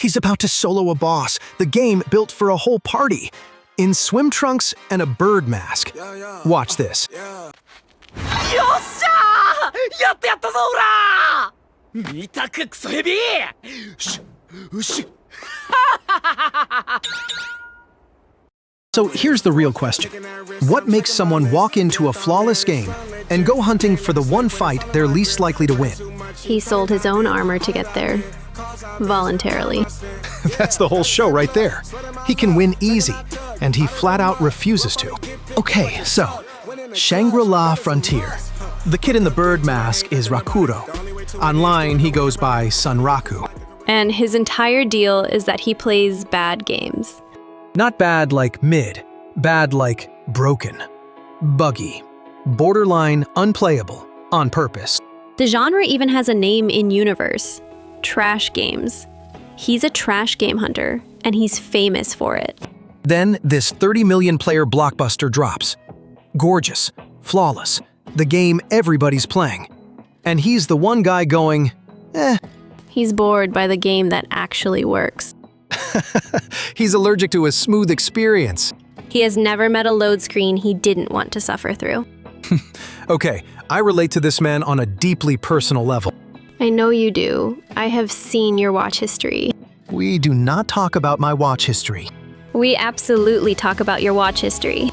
He's about to solo a boss, the game built for a whole party, in swim trunks and a bird mask. Watch this. So here's the real question. What makes someone walk into a flawless game and go hunting for the one fight they're least likely to win? He sold his own armor to get there. Voluntarily. That's the whole show right there. He can win easy, and he flat out refuses to. Okay, so, Shangri-La Frontier. The kid in the bird mask is Rakuro. Online, he goes by Sunraku. And his entire deal is that he plays bad games. Not bad like mid, bad like broken. Buggy. Borderline unplayable, on purpose. The genre even has a name in universe. Trash games. He's a trash game hunter, and he's famous for it. Then this 30 million player blockbuster drops. Gorgeous, flawless, the game everybody's playing. And he's the one guy going, eh. He's bored by the game that actually works. He's allergic to a smooth experience. He has never met a load screen he didn't want to suffer through. Okay, I relate to this man on a deeply personal level. I know you do. I have seen your watch history. We do not talk about my watch history. We absolutely talk about your watch history.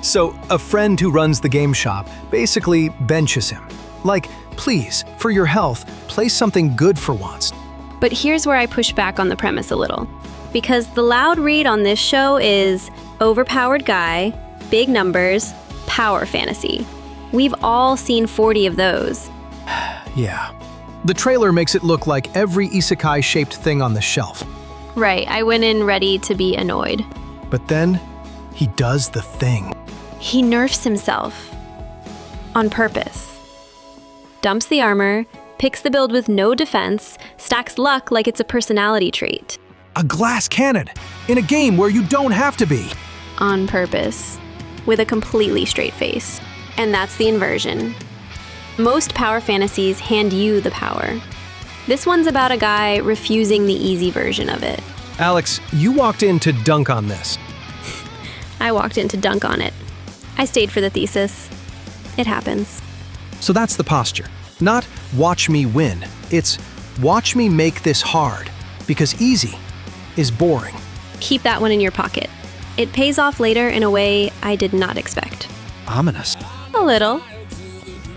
So, a friend who runs the game shop basically benches him. Like, please, for your health, play something good for once. But here's where I push back on the premise a little. Because the loud read on this show is overpowered guy, big numbers, power fantasy. We've all seen 40 of those. Yeah. The trailer makes it look like every isekai-shaped thing on the shelf. Right, I went in ready to be annoyed. But then, he does the thing. He nerfs himself. On purpose. Dumps the armor, picks the build with no defense, stacks luck like it's a personality trait. A glass cannon, in a game where you don't have to be. On purpose. With a completely straight face. And that's the inversion. Most power fantasies hand you the power. This one's about a guy refusing the easy version of it. Alex, you walked in to dunk on this. I walked in to dunk on it. I stayed for the thesis. It happens. So that's the posture. Not watch me win. It's watch me make this hard. Because easy is boring. Keep that one in your pocket. It pays off later in a way I did not expect. Ominous. A little.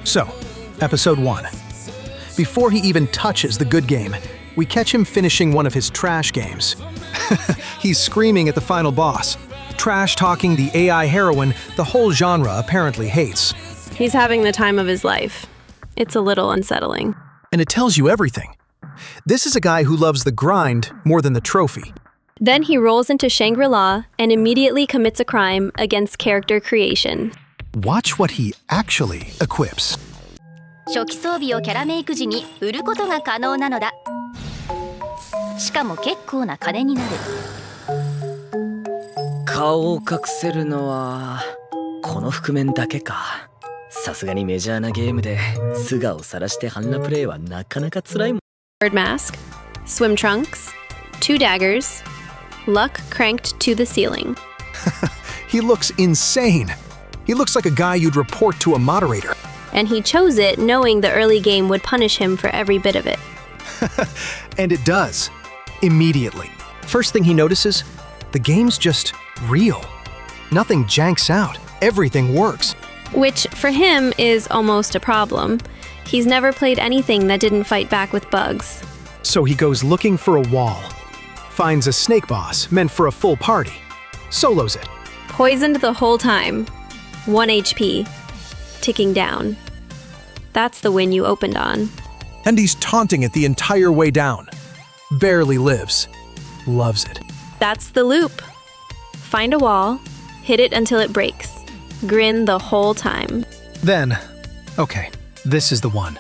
So, episode 1. Before he even touches the good game, we catch him finishing one of his trash games. He's screaming at the final boss, trash-talking the AI heroine the whole genre apparently hates. He's having the time of his life. It's a little unsettling. And it tells you everything. This is a guy who loves the grind more than the trophy. Then he rolls into Shangri-La and immediately commits a crime against character creation. Watch what he actually equips. 初期装備をキャラメイク時に売ることが可能なのだ。しかも結構な金になる。顔を隠せるのはこの覆面だけか。さすがにメジャーなゲームで素顔を晒して半裸プレイはなかなか辛いもん。Bird mask, swim trunks, 2 daggers, luck cranked to the ceiling. He looks insane. He looks like a guy you'd report to a moderator. And he chose it knowing the early game would punish him for every bit of it. And it does. Immediately. First thing he notices, the game's just real. Nothing janks out. Everything works. Which, for him, is almost a problem. He's never played anything that didn't fight back with bugs. So he goes looking for a wall. Finds a snake boss meant for a full party. Solos it. Poisoned the whole time. 1 HP. Ticking down. That's the win you opened on. And he's taunting it the entire way down. Barely lives. Loves it. That's the loop. Find a wall, hit it until it breaks. Grin the whole time. Then, okay, this is the one.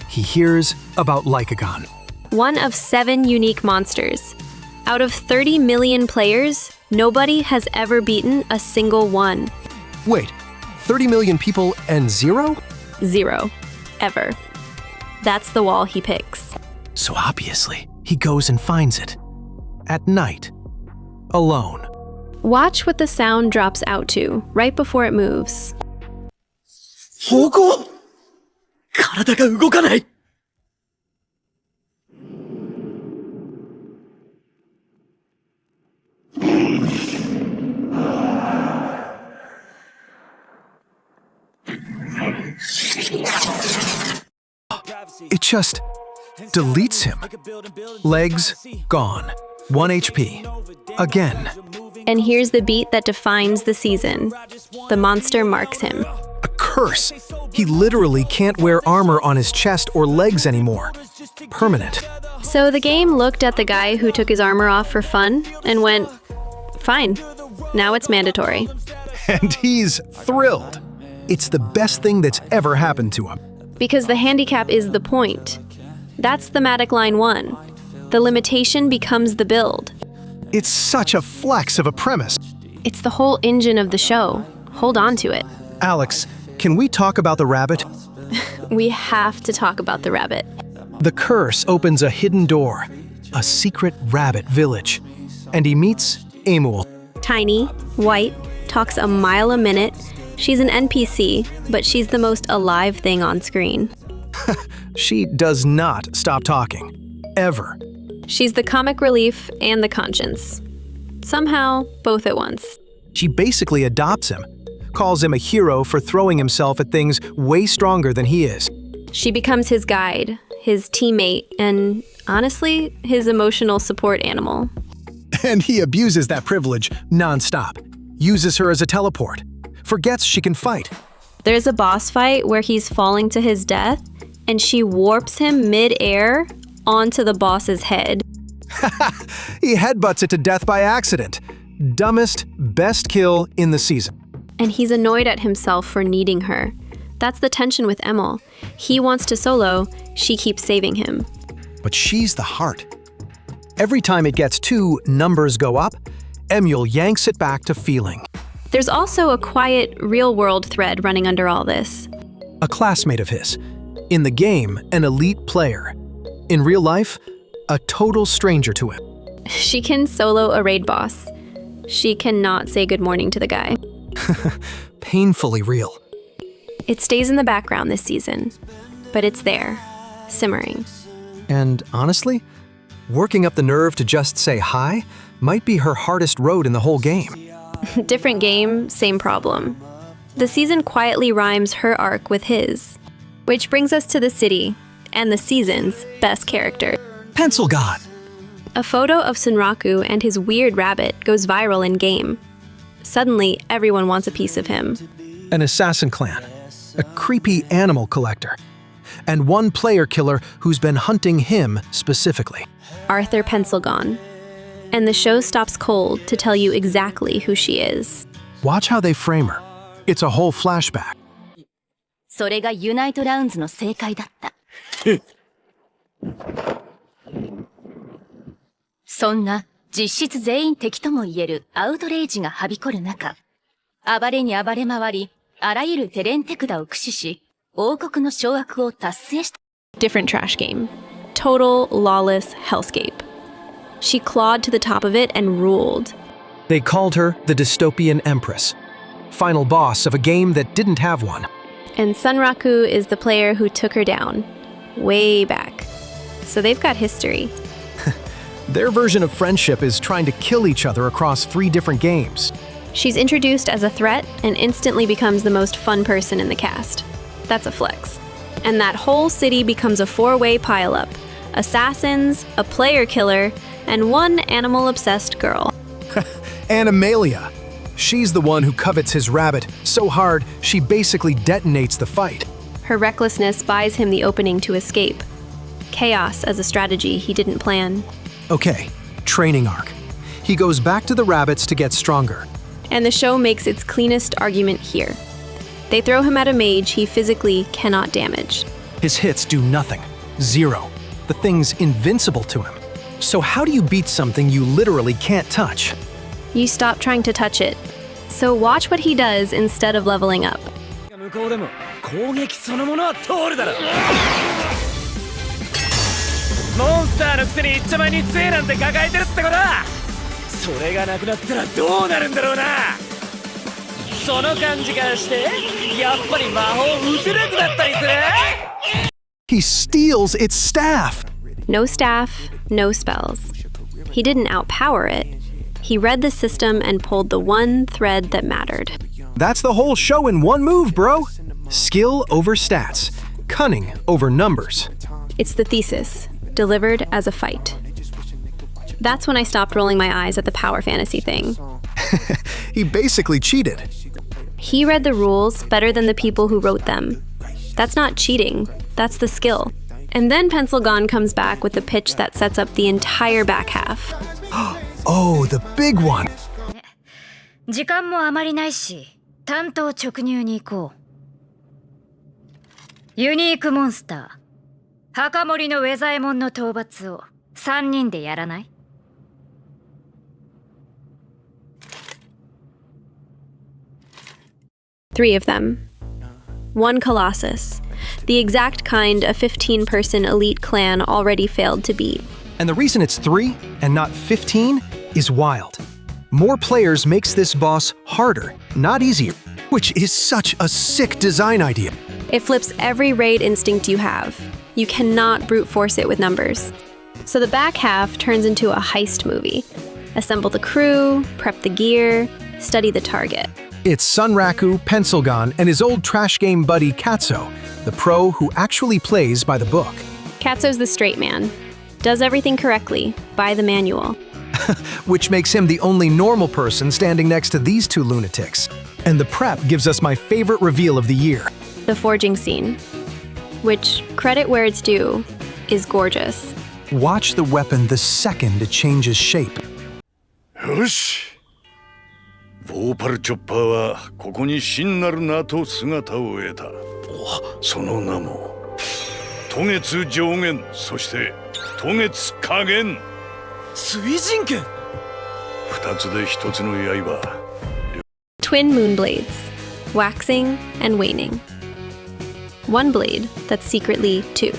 He hears about Lycagon. One of 7 unique monsters. Out of 30 million players, nobody has ever beaten a single one. Wait, 30 million people and 0? 0. Ever. That's the wall he picks. So obviously, he goes and finds it. At night. Alone. Watch what the sound drops out to, right before it moves. 方向体が動かない It just deletes him. Legs gone. 1 HP. Again. And here's the beat that defines the season. The monster marks him. A curse. He literally can't wear armor on his chest or legs anymore. Permanent. So the game looked at the guy who took his armor off for fun and went, fine, now it's mandatory. And he's thrilled. It's the best thing that's ever happened to him. Because the handicap is the point. That's thematic line 1. The limitation becomes the build. It's such a flex of a premise. It's the whole engine of the show. Hold on to it. Alex, can we talk about the rabbit? We have to talk about the rabbit. The curse opens a hidden door, a secret rabbit village, and he meets Emul. Tiny, white, talks a mile a minute. She's an NPC, but she's the most alive thing on screen. She does not stop talking. Ever. She's the comic relief and the conscience. Somehow, both at once. She basically adopts him, calls him a hero for throwing himself at things way stronger than he is. She becomes his guide, his teammate, and honestly, his emotional support animal. And he abuses that privilege nonstop. Uses her as a teleport. Forgets she can fight. There's a boss fight where he's falling to his death, and she warps him mid-air onto the boss's head. He headbutts it to death by accident. Dumbest, best kill in the season. And he's annoyed at himself for needing her. That's the tension with Emil. He wants to solo, she keeps saving him. But she's the heart. Every time it gets 2 numbers go up, Emil yanks it back to feeling. There's also a quiet, real-world thread running under all this. A classmate of his. In the game, an elite player. In real life, a total stranger to him. She can solo a raid boss. She cannot say good morning to the guy. Painfully real. It stays in the background this season, but it's there, simmering. And honestly, working up the nerve to just say hi might be her hardest road in the whole game. Different game, same problem. The season quietly rhymes her arc with his. Which brings us to the city, and the season's best character. Pencil God. A photo of Sunraku and his weird rabbit goes viral in-game. Suddenly, everyone wants a piece of him. An assassin clan. A creepy animal collector. And one player killer who's been hunting him specifically. Arthur Pencilgone. And the show stops cold to tell you exactly who she is. Watch how they frame her. It's a whole flashback. それがユナイトラウンズの正解だったそんな実質全員敵とも言えるアウトレイジがはびこる中暴れに暴れ回りあらゆる手練手管を駆使し王国の掌握を達成した Different trash game. Total, lawless hellscape. She clawed to the top of it and ruled. They called her the dystopian empress. Final boss of a game that didn't have one. And Sunraku is the player who took her down. Way back. So they've got history. Their version of friendship is trying to kill each other across 3 different games. She's introduced as a threat and instantly becomes the most fun person in the cast. That's a flex. And that whole city becomes a 4-way pileup. Assassins, a player killer, and one animal-obsessed girl. Animalia. She's the one who covets his rabbit so hard she basically detonates the fight. Her recklessness buys him the opening to escape. Chaos as a strategy he didn't plan. Okay, training arc. He goes back to the rabbits to get stronger. And the show makes its cleanest argument here. They throw him at a mage he physically cannot damage. His hits do nothing. 0. The thing's invincible to him. So how do you beat something you literally can't touch? You stop trying to touch it. So watch what he does instead of leveling up. 向こうでも攻撃そのものは通るだろモンススターのくせに一丁前に杖なんて抱えてるってことだ。それがなくなったらどうなるんだろうな。その感じがしてやっぱり魔法打てなくなったりする。 He steals its staff! No staff, no spells. He didn't outpower it. He read the system and pulled the one thread that mattered. That's the whole show in one move, bro! Skill over stats. Cunning over numbers. It's the thesis, delivered as a fight. That's when I stopped rolling my eyes at the power fantasy thing. He basically cheated. He read the rules better than the people who wrote them. That's not cheating, that's the skill. And then Pencilgon comes back with the pitch that sets up the entire back half. Oh, the big one! 時間もあまりないし、単刀直入に行こう。ユニークモンスター、墓守のウェザエモンの討伐を3人でやらない？ 3 of them. 1 Colossus, the exact kind a 15-person elite clan already failed to beat. And the reason it's 3 and not 15 is wild. More players makes this boss harder, not easier, which is such a sick design idea. It flips every raid instinct you have. You cannot brute force it with numbers. So the back half turns into a heist movie. Assemble the crew, prep the gear, study the target. It's Sunraku, Pencilgon, and his old trash game buddy Katso, the pro who actually plays by the book. Katso's the straight man. Does everything correctly, by the manual. Which makes him the only normal person standing next to these two lunatics. And the prep gives us my favorite reveal of the year. The forging scene, which, credit where it's due, is gorgeous. Watch the weapon the second it changes shape. よし、ボーパルチョッパーはここに真なる名と姿を得た。その名も渡月上限、そして渡月下限。水人剣。二つで一つの刃。 Twin moon blades, waxing and waning. One blade that's secretly 2.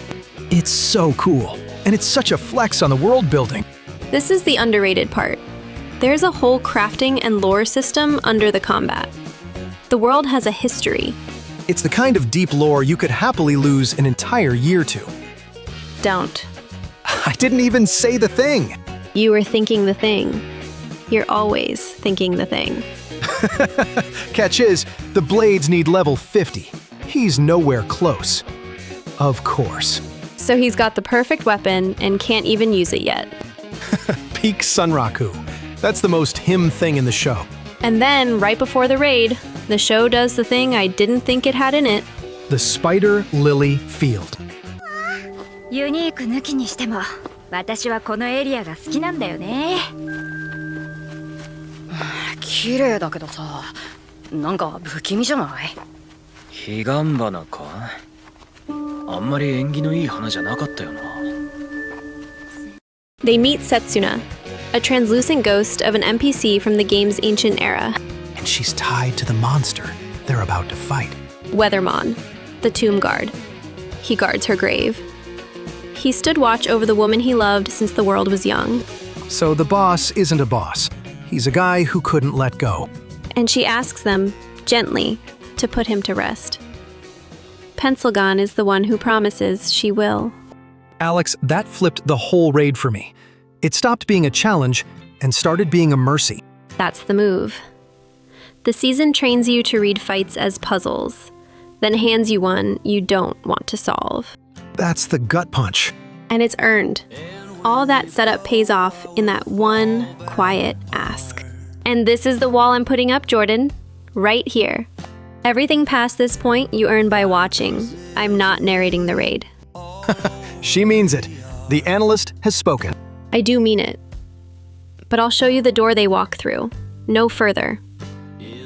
It's so cool, and it's such a flex on the world building. This is the underrated part. There's a whole crafting and lore system under the combat. The world has a history. It's the kind of deep lore you could happily lose an entire year to. Don't. I didn't even say the thing. You were thinking the thing. You're always thinking the thing. Catch is, the blades need level 50. He's nowhere close. Of course. So he's got the perfect weapon and can't even use it yet. Peak Sunraku. That's the most him thing in the show. And then, right before the raid, the show does the thing I didn't think it had in it. The Spider Lily Field. ユニーク抜きにしても、私はこのエリアが好きなんだよね。綺麗だけどさ、なんか不気味じゃない？彼岸花か？あんまり縁起のいい花じゃなかったよな。They meet Setsuna, a translucent ghost of an NPC from the game's ancient era. And she's tied to the monster they're about to fight. Weathermon, the tomb guard. He guards her grave. He stood watch over the woman he loved since the world was young. So the boss isn't a boss. He's a guy who couldn't let go. And she asks them, gently, to put him to rest. Pencilgon is the one who promises she will. Alex, that flipped the whole raid for me. It stopped being a challenge and started being a mercy. That's the move. The season trains you to read fights as puzzles, then hands you one you don't want to solve. That's the gut punch. And it's earned. All that setup pays off in that one quiet ask. And this is the wall I'm putting up, Jordan. Right here. Everything past this point you earn by watching. I'm not narrating the raid. She means it. The analyst has spoken. I do mean it. But I'll show you the door they walk through. No further.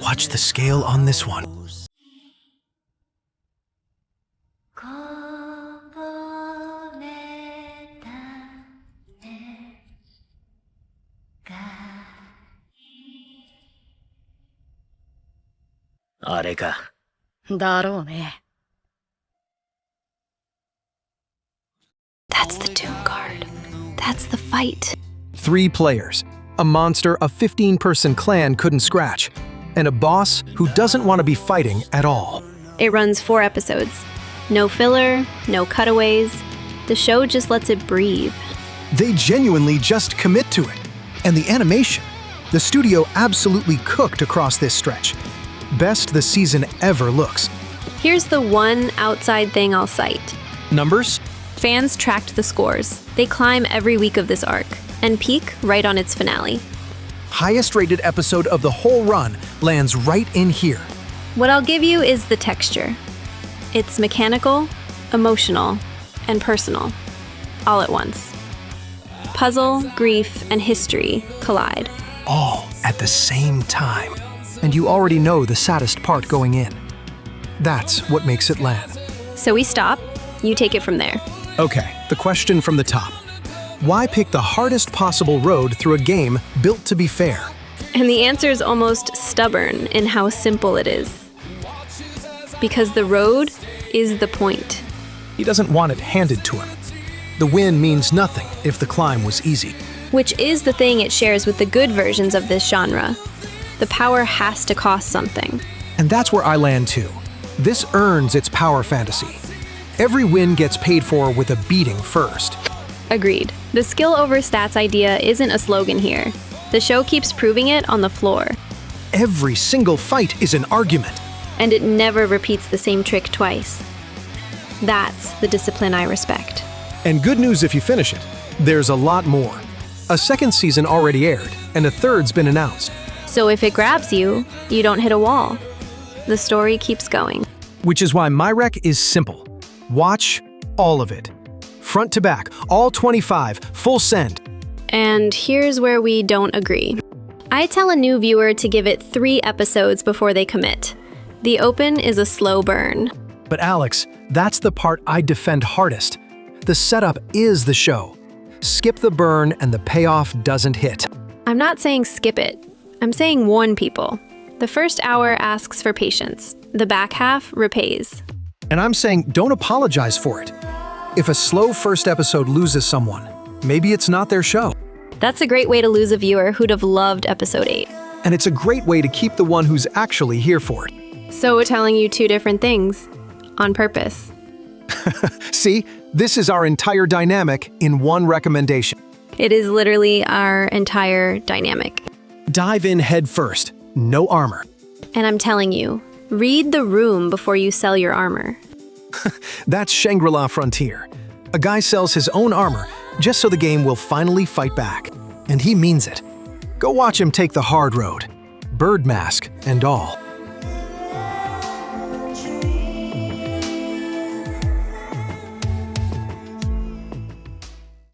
Watch the scale on this one. Areka. だろうね。That's the tomb guard. That's the fight. 3 players, a monster a 15-person clan couldn't scratch, and a boss who doesn't want to be fighting at all. It runs 4 episodes. No filler, no cutaways. The show just lets it breathe. They genuinely just commit to it. And the animation. The studio absolutely cooked across this stretch. Best the season ever looks. Here's the one outside thing I'll cite. Numbers? Fans tracked the scores. They climb every week of this arc and peak right on its finale. Highest rated episode of the whole run lands right in here. What I'll give you is the texture. It's mechanical, emotional, and personal, all at once. Puzzle, grief, and history collide. All at the same time. And you already know the saddest part going in. That's what makes it land. So we stop, you take it from there. Okay, the question from the top. Why pick the hardest possible road through a game built to be fair? And the answer is almost stubborn in how simple it is. Because the road is the point. He doesn't want it handed to him. The win means nothing if the climb was easy. Which is the thing it shares with the good versions of this genre. The power has to cost something. And that's where I land too. This earns its power fantasy. Every win gets paid for with a beating first. Agreed. The skill over stats idea isn't a slogan here. The show keeps proving it on the floor. Every single fight is an argument. And it never repeats the same trick twice. That's the discipline I respect. And good news if you finish it. There's a lot more. A second season already aired, and a third's been announced. So if it grabs you, you don't hit a wall. The story keeps going. Which is why my rec is simple. Watch all of it. Front to back, all 25, full send. And here's where we don't agree. I tell a new viewer to give it 3 episodes before they commit. The open is a slow burn. But Alex, that's the part I defend hardest. The setup is the show. Skip the burn and the payoff doesn't hit. I'm not saying skip it. I'm saying warn people. The first hour asks for patience. The back half repays. And I'm saying don't apologize for it. If a slow first episode loses someone, maybe it's not their show. That's a great way to lose a viewer who'd have loved episode 8. And it's a great way to keep the one who's actually here for it. So we're telling you 2 different things. On purpose. See, this is our entire dynamic in one recommendation. It is literally our entire dynamic. Dive in head first, no armor. And I'm telling you, read the room before you sell your armor. That's Shangri-La Frontier. A guy sells his own armor just so the game will finally fight back. And he means it. Go watch him take the hard road. Bird mask and all.